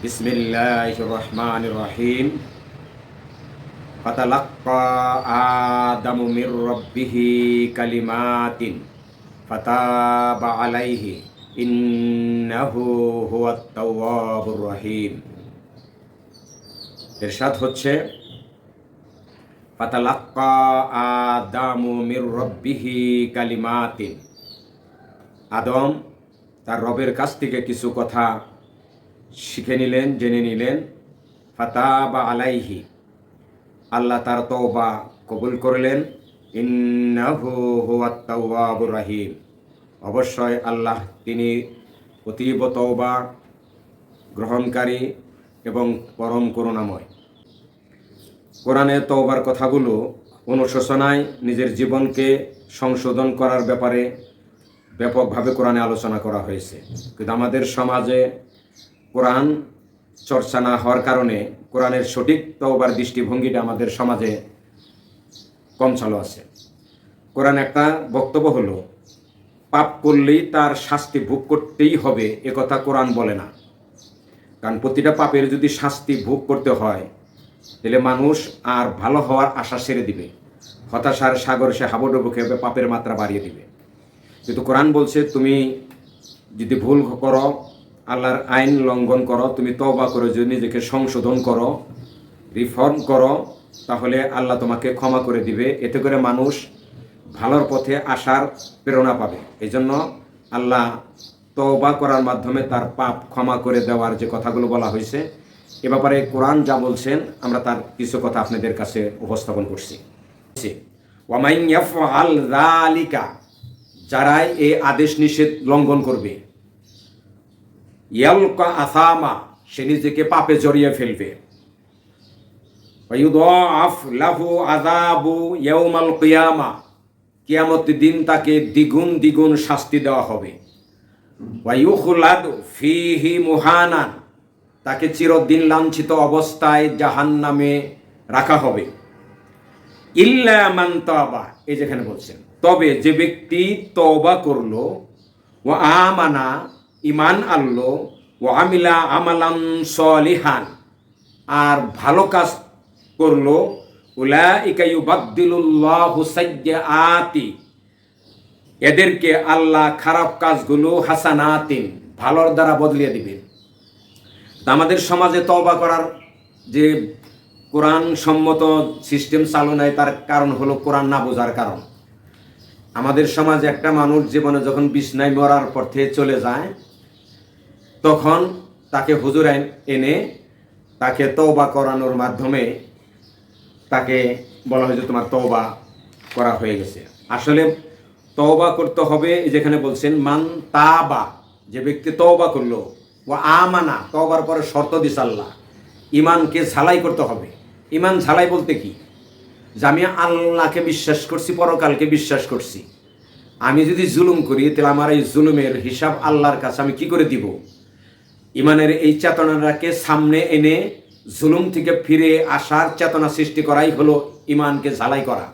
বিসমিল্লাহির রহমানির রহিম। ফাতালাক্কা আদামু মির রাব্বিহি কালিমাতিন ফাতাবা আলাইহি ইন্নাহু হুয়াত তাওয়াবুর রহিম। ইরশাদ হচ্ছে, ফাতালাক্কা আদামু মির রাব্বিহি কালিমাতিন। আদম তার রবের কাছ থেকে কিছু কথা শিখে নিলেন, জেনে নিলেন। ফাতাবা আলাইহি, আল্লাহ তার তওবা কবুল করলেন। ইন্নাহু হুয়াত তাওয়াবুর রহিম, অবশ্যই আল্লাহ তিনি অতীব তওবা গ্রহণকারী এবং পরম করুণাময়। কোরআনে তওবার কথাগুলো অনুশোচনায় নিজের জীবনকে সংশোধন করার ব্যাপারে ব্যাপকভাবে কোরআনে আলোচনা করা হয়েছে। কিন্তু আমাদের সমাজে কোরআন চর্চা না হওয়ার কারণে কোরআনের সঠিক তওবার দৃষ্টিভঙ্গিটা আমাদের সমাজে কম চালু আছে। কোরআন একটা বক্তব্য হলো পাপ করলেই তার শাস্তি ভোগ করতেই হবে, একথা কোরআন বলে না। কারণ প্রতিটা পাপের যদি শাস্তি ভোগ করতে হয় তাহলে মানুষ আর ভালো হওয়ার আশা ছেড়ে দিবে, হতাশার সাগর সে হাবুডুবু খেয়ে পাপের মাত্রা বাড়িয়ে দিবে। কিন্তু কোরআন বলছে, তুমি যদি ভুল করো, আল্লাহর আইন লঙ্ঘন করো, তুমি তওবা করে যদি নিজেকে সংশোধন করো, রিফর্ম করো, তাহলে আল্লাহ তোমাকে ক্ষমা করে দিবে। এতে করে মানুষ ভালোর পথে আসার প্রেরণা পাবে। এই জন্য আল্লাহ তওবা করার মাধ্যমে তার পাপ ক্ষমা করে দেওয়ার যে কথাগুলো বলা হয়েছে, এ ব্যাপারে কোরআন যা বলছেন আমরা তার কিছু কথা আপনাদের কাছে উপস্থাপন করছি। ওয়া মান ইয়াফআল যালিকা, যারাই এই আদেশ নিষেধ লঙ্ঘন করবে, ইয়ালকা আসামা, সে নিজেকে পাপে জড়িয়ে ফেলবে। ওয়ায়ুদাআফ লাহু আযাবু ইয়াউমাল কিয়ামা, কিয়ামতের দিন তাকে দ্বিগুণ দ্বিগুণ শাস্তি দেওয়া হবে। ওয়ায়ুখলাদ ফীহি মুহানান, তাকে চিরদিন লাঞ্ছিত অবস্থায় জাহান্নামে রাখা হবে। ইল্লা মান তাবা, এই যেখানে বলছেন, তবে যে ব্যক্তি তওবা করলো, ওয়া আমানা, ইমান আনলো, ওয়া আমিলা আমালান সলিহান, আর ভালো কাজ করলো, উলাইকা ইউবাদদিলুল্লাহু সাইয়্যাতি, এদেরকে আল্লাহ খারাপ কাজগুলো হাসানাতিন, ভালোর দ্বারা বদলিয়ে দিবেন। আমাদের সমাজে তওবা করার যে কোরআন সম্মত সিস্টেম চালু নাই, তার কারণ হলো কোরআন না বোঝার কারণ। আমাদের সমাজে একটা মানুষ জীবনে যখন বিছনায় মরার পর থেকে চলে যায়, তখন তাকে হুজুর এনে তাকে তওবা করানোর মাধ্যমে তাকে বলা হয় যে তোমার তওবা করা হয়ে গেছে। আসলে তওবা করতে হবে, যেখানে বলছেন মান তাবা, যে ব্যক্তি তওবা করলো, ও আমানা, তওবার পরে শর্ত দিছে আল্লাহ, ইমানকে ঝালাই করতে হবে। ইমান ঝালাই বলতে কি? যে আমি আল্লাহকে বিশ্বাস করছি, পরকালকে বিশ্বাস করছি, আমি যদি জুলুম করি তাহলে আমার এই জুলুমের হিসাব আল্লাহর কাছে আমি কি করে দিব? ইমানের এই চেতনাটাকে সামনে এনে জুলুম থেকে ফিরে আসার চেতনা সৃষ্টি করাই হলো ইমানকে ঝালাই করা।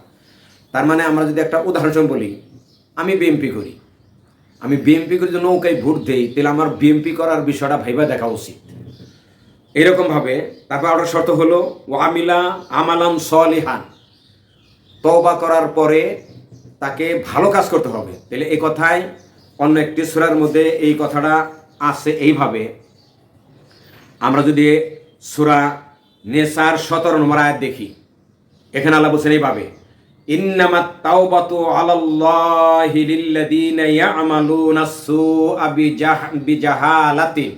তার মানে আমরা যদি একটা উদাহরণ বলি, আমি বিএমপি করি, আমি বিএমপি করে যদি নৌকায় ভোট দেই, তাহলে আমার বিএমপি করার বিষয়টা ভাইবা দেখা উচিত। এরকমভাবে তারপর আরেকটা শর্ত হলো ওয়ামিলা আমালান সলিহান, তওবা করার পরে তাকে ভালো কাজ করতে হবে। তাহলে এই কথায় অন্য একটি সূরার মধ্যে এই কথাটা আছে এইভাবে। আমরা যদি সূরা নেসার 17 নম্বর আয়াত দেখি, এখানে আল্লাহ বলছেন এইভাবে, ইন্নামাত তাওবাতু আলাল্লাহি লিল্লাযীনা ইয়া'মালুনাস সুআ বিজাহালাতিন,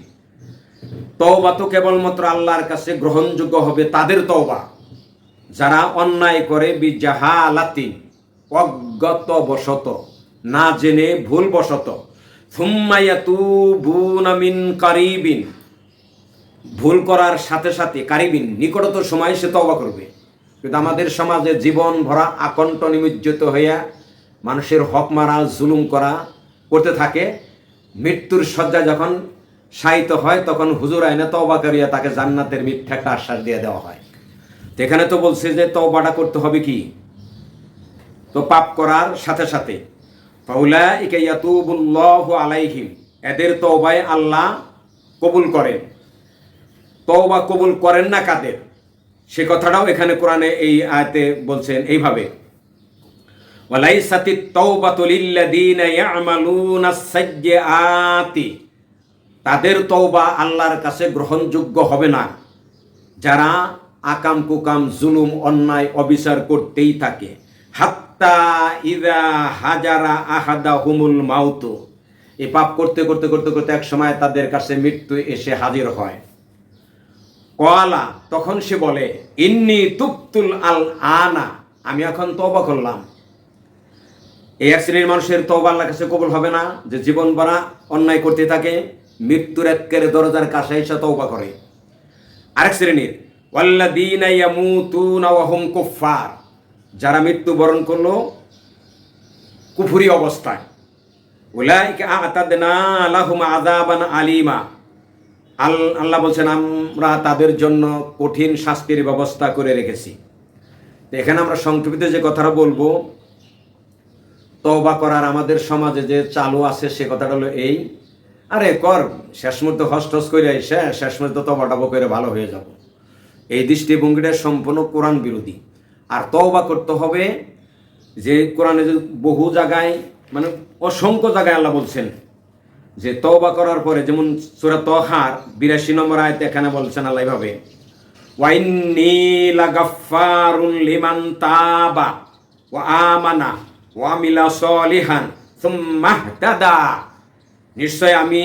তওবা তো কেবলমাত্র আল্লাহর কাছে গ্রহণযোগ্য হবে তাদের তওবা যারা অন্যায় করে, বিজাহালাতিন, অজ্ঞাতবশত, না জেনে ভুলবশত, সুম্মা ইয়াতুবুনা মিন কারিবিন, ভুল করার সাথে সাথে কারিবিন, নিকটতর সময় সে তওবা করবে। কিন্তু আমাদের সমাজে জীবন ভরা আকণ্ঠ নিমজ্জিত হইয়া মানুষের হক মারা, জুলুম করা করতে থাকে। মৃত্যুর শয্যায় যখন শায়িত হয়, তখন হুজুর আইনে তওবা করিয়া তাকে জান্নাতের মিথ্যা একটা আশ্বাস দিয়ে দেওয়া হয়। এখানে তো বলছে যে তওবাটা করতে হবে কি? তো পাপ করার সাথে সাথে ফাউলাইকা ইয়াতুবুল্লাহু আলাইহিম, এদের তওবায় আল্লাহ কবুল করেন। তওবা কবুল করেন না কাদের, সে কথাটাও এখানে কোরআনে এই আয়াতে বলছেন এইভাবে, ওয়ালাইসাতিত তাওবাতু লিল্লাযীনা ইয়ামালুনাস সাইয়্যাতি, তাদের তওবা আল্লাহর কাছে গ্রহণযোগ্য হবে না যারা আকাম কুকাম জুলুম অন্যায় অবিচার করতেই থাকে। হাত্তা ইযা হাজারা আহাদাহুমুল মাউতু, এই পাপ করতে করতে করতে করতে এক সময় তাদের কাছে মৃত্যু এসে হাজির হয়। কওয়ালা, তখন সে বলে, ইন্নী তুবতুল আল আনা, আমি এখন তওবা করলাম। এই এক শ্রেণীর মানুষের তওবা আল্লাহর কাছে কবুল হবে না, যে জীবন ভরা অন্যায় করতে থাকে, মৃত্যুর একেবারে দরজার কাছে এসে তওবা করে। আরেক শ্রেণীর, ওয়াল্লাযীনা ইয়ামুতুনা ওয়া হুম কুফফার, যারা মৃত্যুবরণ করলো কুফরি অবস্থায়। উলাইকা আ'তাদনা লাহুম আযাবান আলীমা, আল্লাহ বলছেন আমরা তাদের জন্য কঠিন শাস্তির ব্যবস্থা করে রেখেছি। তো এখানে আমরা সংক্ষিপ্ত যে কথাটা বলবো, তওবা করার আমাদের সমাজে যে চালু আছে সে কথাটা হলো এই, আরে কর, শেষ মুহূর্তে হস্টস করে এসে শেষ মুহূর্তে তওবা করে ভালো হয়ে যাব। এই দৃষ্টিভঙ্গিটা সম্পূর্ণ কোরআন বিরোধী। আর তওবা করতে হবে যে কোরআনে যে বহু জায়গায়, মানে অসংখ্য জায়গায় আল্লাহ বলছেন যে তওবা করার পরে, যেমন সূরা তাহার ৮২ নম্বর আয়াতে এখানে বলছেন আল্লাহ এভাবে, ওয়াইন্নী লাগাফফারুন লিমান তাবা ওয়া আমানা ওয়া আমিলা সলিহান সুম্মা ইহতাদা, নিশ্চয় আমি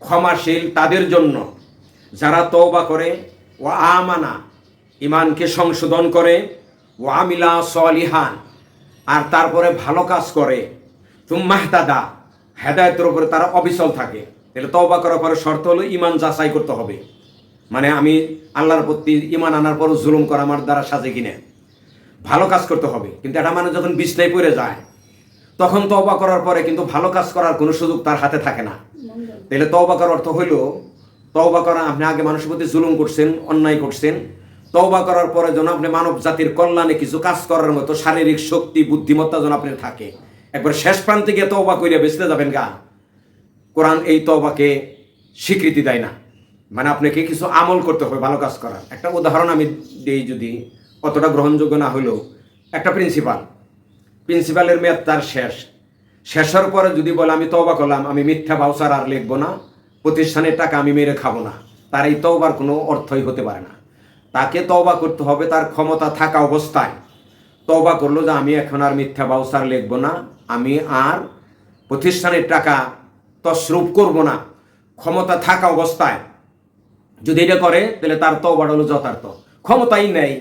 ক্ষমাশীল তাদের জন্য যারা তওবা করে, ওয়া আমানা ঈমানকে সংশোধন করে, ওয়া আমিলা সলিহান আর তারপরে ভালো কাজ করে, সুম্মা ইহতাদা হেদায়েতের উপরে তারা অবিচল থাকে। তাহলে তওবা করার পরে শর্ত হলো ঈমান যাচাই করতে হবে, মানে আমি আল্লাহর প্রতি ঈমান আনার পর জুলুম করা আমার দ্বারা সাজে কিনে, ভালো কাজ করতে হবে। কিন্তু এটা মানে যখন বিছনায় পড়ে যায় তখন তওবা করার পরে কিন্তু ভালো কাজ করার কোনো সুযোগ তার হাতে থাকে না। তাহলে তওবা করার অর্থ হইল, তওবা করা, আপনি আগে মানুষের প্রতি জুলুম করছেন, অন্যায় করছেন, তওবা করার পরে যেন আপনি মানব জাতির কল্যাণে কিছু কাজ করার মতো শারীরিক শক্তি বুদ্ধিমত্তা যেন আপনার থাকে। একবার শেষ প্রান্তে গিয়ে তওবা কইরা বেঁচতে যাবেন গা, কোরআন এই তওবাকে স্বীকৃতি দেয় না। মানে আপনাকে কিছু আমল করতে হবে ভালো কাজ করার। একটা উদাহরণ আমি দিই, যদি অতটা গ্রহণযোগ্য না হলেও, একটা প্রিন্সিপালের মেয়াদ তার শেষের পরে যদি বলে আমি তওবা করলাম, আমি মিথ্যা ভাউচার আর লিখবো না, প্রতিষ্ঠানের টাকা আমি মেরে খাবো না, তার এই তওবার কোনো অর্থই হতে পারে না। তাকে তওবা করতে হবে তার ক্ষমতা থাকা অবস্থায়। তওবা করলো যে আমি এখন আর মিথ্যা ভাউচার লিখবো না, আমি আর প্রতিষ্ঠানের টাকা তসরুপ করব না, ক্ষমতা থাকা অবস্থায় যদি এটা করে তাহলে তার তওবাটা হলো যথার্থ। ক্ষমতাই নেই,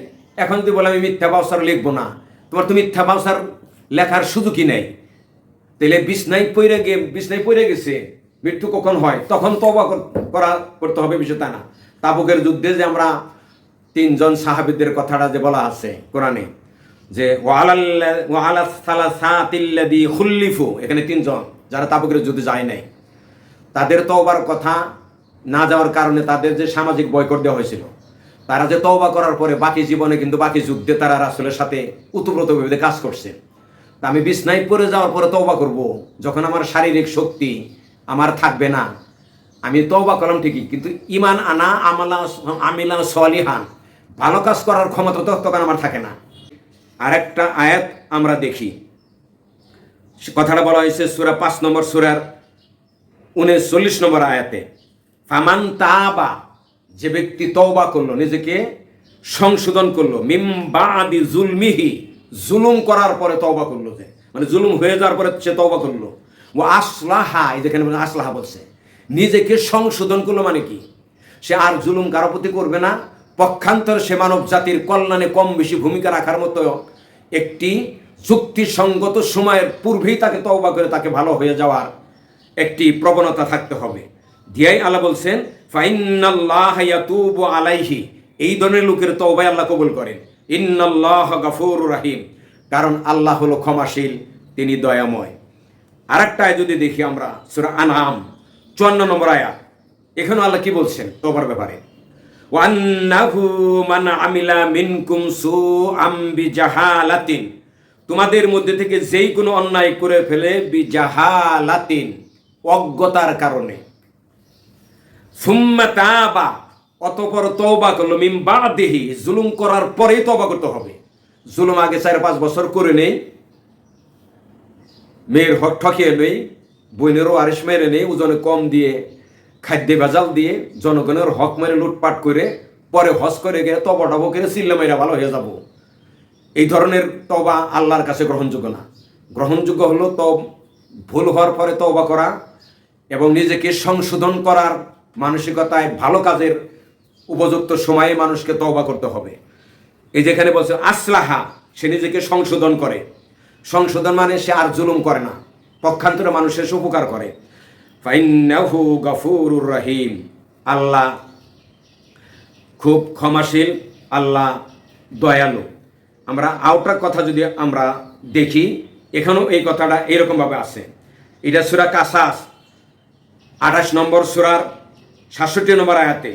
এখন যদি বলে আমি মিথ্যা ভাউচার লিখবো না, তোমার তো মিথ্যা ভাউচার লেখার সুযোগই নেই, তাহলে বিছনায় পড়ে গেছে, মৃত্যু কখন হয় তখন তওবা করতে হবে, বিষয় তা না। তাবুকের যুদ্ধে যে আমরা 3 জন সাহাবীদের কথাটা যে বলা আছে কোরআনে, যে ওয়ালাস সালাসাতিল্লাযী খুল্লিফু, এখানে 3 জন যারা তাবুকের যুদ্ধে যায় নাই, তাদের তওবার কথা না যাওয়ার কারণে তাদের যে সামাজিক বয়কট দেওয়া হয়েছিল, তারা যে তওবা করার পরে বাকি জীবনে কিন্তু বাকি যুদ্ধে তারা রাসূলের সাথে উতপ্রোতভাবে কাজ করছে। তা আমি বিছনায় পড়ে যাওয়ার পরে তওবা করব, যখন আমার শারীরিক শক্তি আমার থাকবে না, আমি তওবা করলাম ঠিকই, কিন্তু ঈমান আনা আমিলা সলিহান, ভালো কাজ করার ক্ষমতা তখন আমার থাকে না। আরেকটা আয়াত আমরা দেখি, কথাটা বলা হয়েছে সূরা 5 নম্বর সূরার 39 নম্বর আয়াতে, ফামান তাবা, যে ব্যক্তি তওবা করলো, নিজেকে সংশোধন করলো, মিম বাদি জুলমিহি, জুলুম করার পরে তওবা করলো, যে মানে জুলুম হয়ে যাওয়ার পরে সে তওবা করলো, ও আসলাহা, এই যেখানে আসলাহা বলছে, নিজেকে সংশোধন করলো, মানে কি সে আর জুলুম কারো প্রতি করবে না, পক্ষান্তরে সে মানব জাতির কল্যাণে কম বেশি ভূমিকা রাখার মতো একটি যুক্তিসঙ্গত সময়ের পূর্বেই তাকে তওবা করে তাকে ভালো হয়ে যাওয়ার একটি প্রবণতা থাকতে হবে। দিয়াই আল্লাহ বলছেন ফাইন্নাল্লাহা ইয়াতুবু আলাইহি, এই ধরনের লোকের তওবায় আল্লাহ কবুল করেন। ইন্নাল্লাহা গাফুরুর রহিম, কারণ আল্লাহ হলো ক্ষমাশীল, তিনি দয়াময়। আরেকটা আয়াত যদি দেখি আমরা, সূরা আনআম 54 নম্বর আয়াত, এখানে আল্লাহ কি বলছেন তওবার ব্যাপারে, ওয়ান্নাহু মান আমিলা মিনকুম সুআম বিজাহালাতিন, তোমাদের মধ্যে থেকে যেই কোনো অন্যায় করে ফেলে, বিজাহালাতিন, অজ্ঞতার কারণে, সুম্মা তাবা, অতঃপর তওবা করলো মিন বাদিহি, জুলুম করার পরেই তওবা করতে হবে। জুলুম আগে 4-5 বছর করে নেই, মেয়ের হক ঠকিয়ে নেই, বোনেরও আরিস মেরে নেই, ওজনে কম দিয়ে, খাদ্যে ভেজাল দিয়ে, জনগণের হক মেরে লুটপাট করে, পরে হজ করে গিয়ে তবা টবা করে চিল্লা মেয়েরা ভালো হয়ে যাব, এই ধরনের তওবা আল্লাহর কাছে গ্রহণযোগ্য না। গ্রহণযোগ্য হলো ভুল হওয়ার পরে তওবা করা এবং নিজেকে সংশোধন করার মানসিকতায় ভালো কাজের উপযুক্ত সময়ে মানুষকে তওবা করতে হবে। এই যেখানে বলছে আসলাহা, সে নিজেকে সংশোধন করে। সংশোধন মানে সে আর জুলুম করে না, পক্ষান্তরে মানুষের উপকার করে। ফাইন্নাহু গফুরুর রহিম, আল্লাহ খুব ক্ষমাশীল, আল্লাহ দয়ালু। আমরা আউটার কথা যদি আমরা দেখি, এখানেও এই কথাটা এরকমভাবে আছে। এটা সূরা কাসাস 28 নম্বর সূরার 67 নম্বর আয়াতে,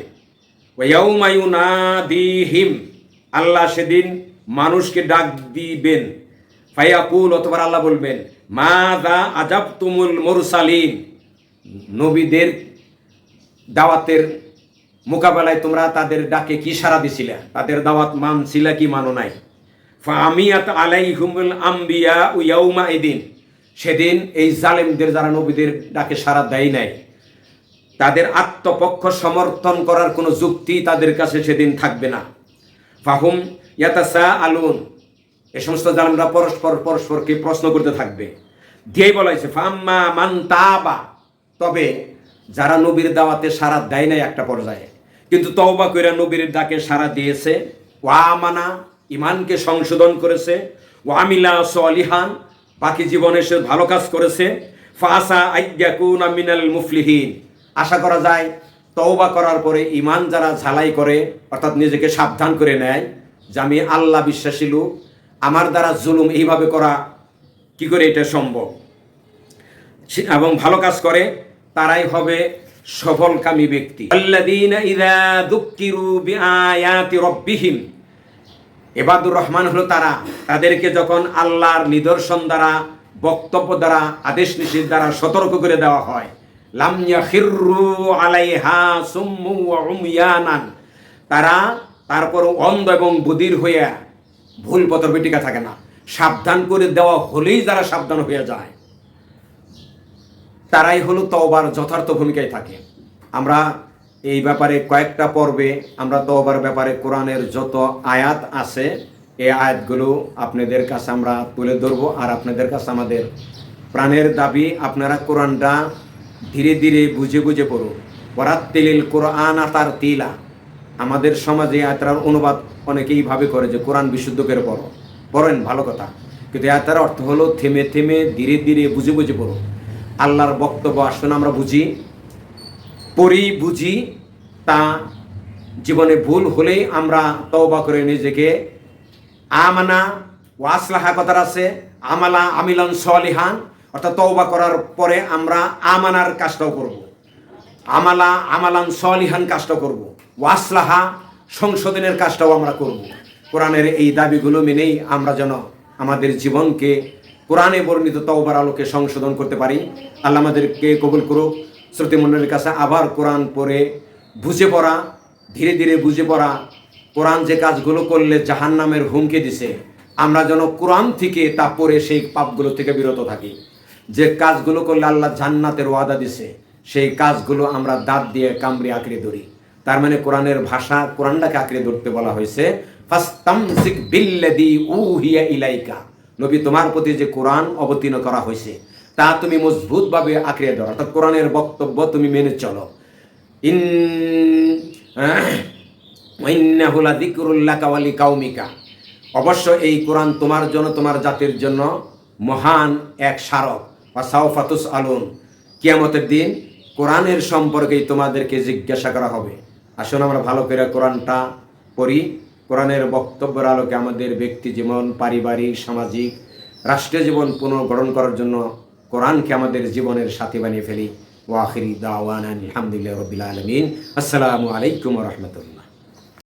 ওয়ায়াউমা ইউনাদিহিম, আল্লাহ সেদিন মানুষকে ডাক দিবেন, ফায়াকুল, অথবা আল্লাহ বলবেন, মাযা আজাবতুমুল মুরসালিন, নবীদের দাওয়াতের মোকাবেলায় তোমরা তাদের ডাকে কি সাড়া দিছিলা, তাদের দাওয়াত মানছিলা কি মানো নাই। ফাআমিয়াত আলাইহিমুল আমবিয়া ইয়াউমা ইদিন, সেদিন এই জালেমদের যারা নবীদের ডাকে সাড়া দেয় নাই, তাদের আত্মপক্ষ সমর্থন করার কোনো যুক্তি তাদের কাছে সেদিন থাকবে না। ফাহুম ইয়াতাসাআলুন, এই সমস্ত জালেমরা পরস্পরকে প্রশ্ন করতে থাকবে। দিয়েই বলা হয়েছে ফাম্মা মান তাবা, তবে যারা নবীর দাওয়াতে সাড়া দেয় নাই একটা পর্যায়ে, কিন্তু তওবা কইরা নবীর ডাকে সাড়া দিয়েছে, ওয়া মানা, ইমানকে সংশোধন করেছে, ওয়া আমিলা সলিহান, বাকি জীবনে সে ভালো কাজ করেছে, ফাসা আইয়াকুনা মিনাল মুফলিহিন, আশা করা যায় তওবা করার পরে ইমান যারা ঝালাই করে, অর্থাৎ নিজেকে সাবধান করে নেয় যে আমি আল্লাহ বিশ্বাসী লোক, আমার দ্বারা জুলুম এইভাবে করা কি করে এটা সম্ভব, এবং ভালো কাজ করে, তারাই হবে সফলকামী ব্যক্তি। আল্লাযীনা ইযা যুক্কিরু বিআয়াতি রাব্বিহিম, ইবাদুর রহমান হলো তারা, তাদেরকে যখন আল্লাহর নিদর্শন দ্বারা, বক্তব্য দ্বারা, আদেশ নিষেধ দ্বারা সতর্ক করে দেওয়া হয়, লাম ইয়াখিরু আলাইহা সুম্মু ওয়া উময়ানান, তারা তারপর অন্ধ এবং বধির হইয়া ভুল পথে টিকা থাকে না। সাবধান করে দেওয়া হলেই যারা সাবধান হয়ে যায়, তারাই হলো তওবার যথার্থ ভূমিকায় থাকে। আমরা এই ব্যাপারে কয়েকটা পর্বে আমরা তওবার ব্যাপারে কোরআনের যত আয়াত আছে, এই আয়াতগুলো আপনাদের কাছে আমরা তুলে ধরবো। আর আপনাদের কাছে আমাদের প্রাণের দাবি, আপনারা কোরআনটা ধীরে ধীরে বুঝে বুঝে পড়ুন। ওয়ারাত্তিলিল কোরআন তার তিলা, আমাদের সমাজে আয়াতটার অনুবাদ অনেকেই ভাবে করে যে কোরআন বিশুদ্ধ করে পড়েন, ভালো কথা, কিন্তু আয়াতটার অর্থ হলো থেমে থেমে ধীরে ধীরে বুঝে বুঝে পড়ুন। আল্লাহর বক্তব্য আসলে আমরা বুঝি, তা জীবনে ভুল হলেই আমরা তওবা করে নিজেকে আমানা ওয়াসলাহা কথার আছে, আমালা আমিলান সলিহান, অর্থাৎ তওবা করার পরে আমরা আমানার কাজটাও করব, আমালান সলিহান কাজটা করব, ওয়াসলাহা সংশোধনের কাজটাও আমরা করব। কোরআনের এই দাবিগুলো মেনেই আমরা যেন আমাদের জীবনকে কোরআনে বর্ণিত তওবার আলোকে সংশোধন করতে পারি। আল্লাহ আমাদেরকে কবুল করুক। শ্রোতৃমণ্ডলীর কাছে আবার কোরআন পড়ে বুঝে পড়া, ধীরে ধীরে বুঝে পড়া, কোরআন যে কাজগুলো করলে জাহান্নামের হুমকি দিছে, আমরা যেন কোরআন থেকে তা পড়ে সেই পাপগুলো থেকে বিরত থাকি। যে কাজগুলো করলে আল্লাহ জান্নাতের ওয়াদা দিছে, সেই কাজগুলো আমরা দাঁত দিয়ে কামড়ে আঁকড়ে ধরি। তার মানে কোরআনের ভাষা, কোরআনটাকে আঁকড়ে ধরতে বলা হয়েছে। ফাস্তামসিক বিল্লাযী উহিয়া ইলাইকা, নবী তোমার প্রতি যে কোরআন অবতীর্ণ করা হয়েছে তা তুমি মজবুতভাবে আঁকড়ে ধরো, অর্থাৎ কোরআনের বক্তব্য তুমি মেনে চলো। ইন্নাহু লাযিকরুল লাকা ওয়া লিকাওমিকা, অবশ্য এই কোরআন তোমার জন্য, তোমার জাতির জন্য মহান এক স্মারক। ওয়া সাওফা তুসআলুন, কিয়ামতের দিন কোরআনের সম্পর্কেই তোমাদেরকে জিজ্ঞাসা করা হবে। আসুন আমরা ভালো করে কোরআনটা পড়ি। কোরআনের বক্তব্যের আলোকে আমাদের ব্যক্তি জীবন, পারিবারিক, সামাজিক, রাষ্ট্রীয় জীবন পুনর্গঠন করার জন্য কোরআনকে আমাদের জীবনের সাথী বানিয়ে ফেলি। ওয়া আখিরি দাওয়ানা আলহামদুলিল্লাহি রাব্বিল আলামিন। আসসালামু আলাইকুম ওয়া রাহমাতুল্লাহ।